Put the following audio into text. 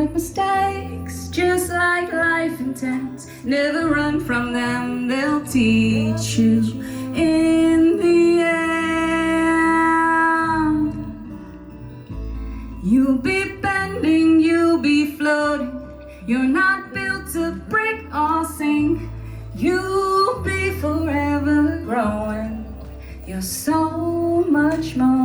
make mistakes, just like life intends. Never run from them, they'll teach you in the end. You'll be bending, you'll be floating. You're not built to break or sink. You'll be forever growing. You're so much more